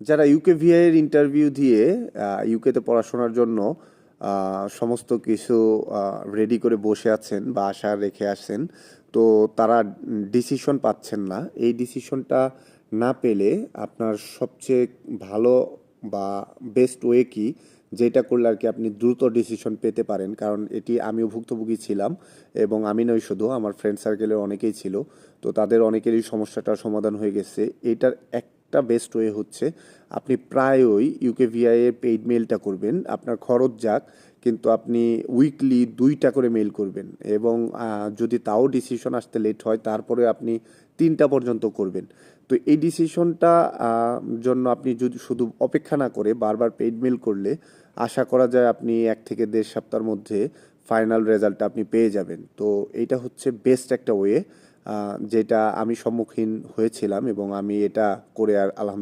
যারা ইউকেভিআই এর ইন্টারভিউ দিয়ে ইউকেতে পড়াশোনার জন্য সমস্ত কিছু রেডি করে বসে আছেন বা আশা রেখে আসেন, তো তারা ডিসিশন পাচ্ছেন না। এই ডিসিশনটা না পেলে আপনার সবচেয়ে ভালো বা বেস্ট ওয়ে কি, যেটা করলে আর কি আপনি দ্রুত ডিসিশন পেতে পারেন, কারণ এটি আমিও ভুক্তভোগী ছিলাম এবং আমি নই শুধু, আমার ফ্রেন্ড সার্কেলের অনেকেই ছিল। তো তাদের অনেকেরই সমস্যাটার সমাধান হয়ে গেছে। এইটার একটা বেস্ট ওয়ে হচ্ছে আপনি প্রায়ই ইউকেভিআই এর পেইড মেইলটা করবেন। আপনার খরচ যাক, কিন্তু আপনি উইকলি 2টা করে মেইল করবেন এবং যদি তাও ডিসিশন আসতে লেট হয় তারপরে আপনি 3টা পর্যন্ত করবেন। তো এই ডিসিশনটা জন্য আপনি যদি শুধু অপেক্ষা না করে বারবার পেইড মেইল করলে আশা করা যায় আপনি 1 থেকে 1.5 সপ্তাহের মধ্যে ফাইনাল রেজাল্টটা আপনি পেয়ে যাবেন। তো এইটা হচ্ছে বেস্ট একটা ওয়ে যেটা আমি সম্মুখীন হয়েছিলাম এবং আমি এটা করে আর আলহামদুলিল্লাহ